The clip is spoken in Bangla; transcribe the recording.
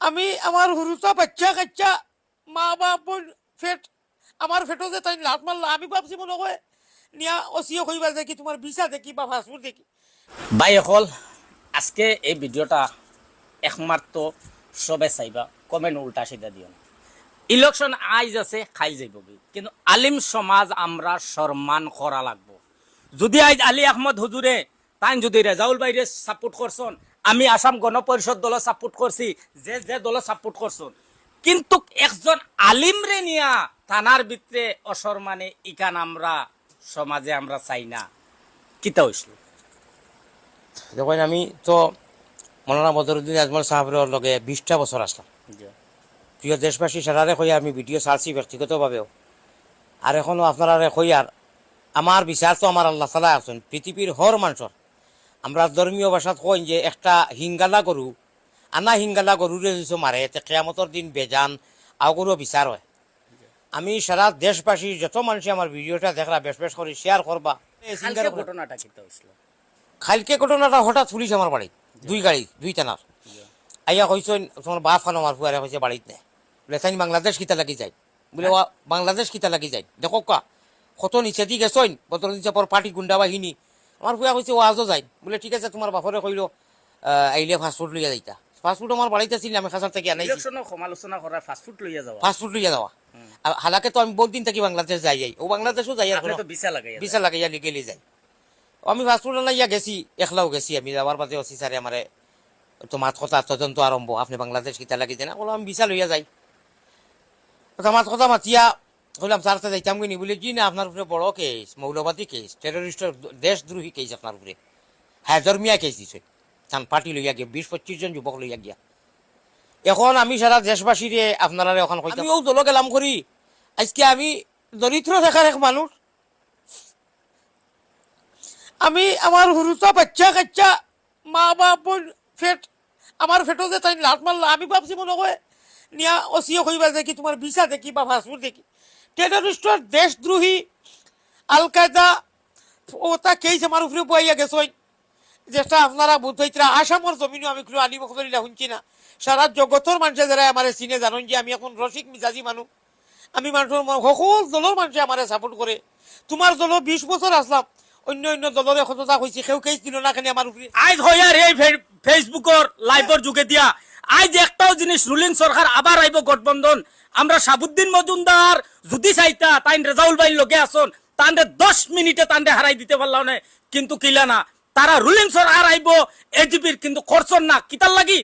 আমি আমার হুরুতা বাচ্চা কাচ্চা মা বাপ ফেট আমার ফেটো যে তাই লাট মারলা আমি ভাবছি মনে হয় নিয়া অসিও কইবা যে কি তোমার ভিসা দেখি বা পাসপোর্ট দেখি। ভাই হল আজকে এই ভিডিওটা একমাত্র সবে চাইবা কমেন্ট উল্টা সিধা দিও না। ইলেকশন আইজ আছে খাই যাইব কিন্তু আলিম সমাজ আমরা সম্মান করা লাগবো। যদি আইজ আলী আহমদ হুজুরে তাই যদি রেজাউল ভাইরে সাপোর্ট করছন, আমি আসাম গণ পরিষদ দল সাপোর্ট করছি, যে যে দল সাপোর্ট করছন, কিন্তু একজন আলিম রে নিয়া থানার ভিতরে অসম্মানে ইকান আমরা সমাজে আমরা চাই না। কিতা হইছিল? দেখুন আমি তো মৌলানা বদরুদ্দিন আজমল সাহেবের লগে 20টা বছর আসলাম। প্রিয় দেশবাসী সারারে কইয়া আমি ভিডিও ছাড়ছি ব্যক্তিগতভাবেও, আর এখনও আপনারা কইয়ার আমার বিচার তো আমার আল্লাহ তাআলা আছেন পৃথিবীর হর মানুষের। আমরা ধর্মীয় ভাষাত কই যে একটা হিঙ্গালা গরু আনা হিঙ্গালা গরুরে যদি মারে তে কিয়ামতের দিন বেজান আগুরও বিচার হয়। আমি সারা দেশবাসীর যত মানুষ আমার ভিডিওটা দেখলা বেশ করে শেয়ার করবা। ঘটনাটা কিতা হইছিল? কালকে ঘটনাটা হঠাৎ পুলিশ আমার বাড়ি দুই গাড়ি দুই থানার আইয়া কইছেন তোমার বাপ খান আমার ফুয়ারে কইছে বাড়িতে নেই বলে তাই বাংলাদেশ কিতা লাগি যায় বলে বাংলাদেশ কিতা লাগি যায় দেখো কা কত নিচে দি গেছইন বদরুদ্দিন চাপর পার্টি গুন্ডা বাহিনী। আমার ফুয়া কইছে ও আজও যাই বলে ঠিক আছে তোমার বাপরে কইল আইলে ফাস্টফুড লইয়া যাইতা। ফাস্টফুড আমার বাড়িতে ছিল আমি খাসার থেকে আনাইছি। সমালোচনা করা ফাস্টফুড লইয়া যাওয়া, ফাস্টফুড লইয়া যাওয়া হালাকে তো আমি বহুত দিন থাকি বাংলাদেশ যাই ও বাংলাদেশও যাই আপনি তো ভিসা লাগাইয়া লিগেলি যাই। আমি ফাস্টফুড লাইয়া গেছি একলাও গেছি আমি যাওয়ার বাদে অসি স্যারে আমারে তোমার কথা তদন্ত আরম্ভ আপনি বাংলাদেশ কিতা লাগি দেনা বলো আমি ভিসা লইয়া যাই। আমার কথা মাতিয়া বললাম স্যারতে যাইতাম কিনি বলে কি না আপনার উপরে বড় কেস মৌলবাদী কেস টেরোরিস্টের দেশদ্রোহী কেস আপনার উপরে। হ্যাঁ ধর্মিয়া কেস দিছে তান পার্টি লইয়া গিয়া 20-25 জন যুবক লইয়া গিয়া। এখন আমি সারা দেশবাসীরে আপনারা এখন আমিও দল গেলাম করি আজকে আমি দরিদ্র থাকার এক মানুষ। আমি আমার হুরুতা বাচ্চা কাচ্চা মা বাপ ফেট আমার ফেটো যে তাই লাট মারলা আমি ভাবছি মনে হয় নিয়া অসিও কইবা যে কি তোমার ভিসা দেখি বা পাসপোর্ট দেখি। টেররিস্টের দেশদ্রোহী আল কায়দা ওটা কেস আমার উপরে বইয়া গেছই যেটা আপনারা বুঝইতরা আসামর জমিনও আমি কোনো আলিম করিলা শুনছি না। সারা জগতের মানুষে যারা আমার চিনে জানুন যে আমি এখন রসিক মিজাজি মানুষ। আমি মানুষের সকল দলের মানুষে আমার সাপোর্ট করে। তোমার দল 20 বছর আসলাম অন্য অন্য দলের সততা হয়েছে কেউ কেস দিল না কেন আমার উপরে। আজ হইয়ার এই ফেসবুকর লাইভর যুগে দিয়া আজ একটাও জিনিস রুলিং সরকার আবার আইব গঠবন্ধন। আমরা সাবুদ্দিন মজুমদার যদি চাইতা তাই রেজাউল ভাইয়ের লোকে আসন তান্ডে 10 মিনিটে তান্ডে হারাই দিতে পারলাম না, কিন্তু কিলা না তারা রুলিং সরকার আইব এজিপির কিন্তু করছন না কিতার লাগি।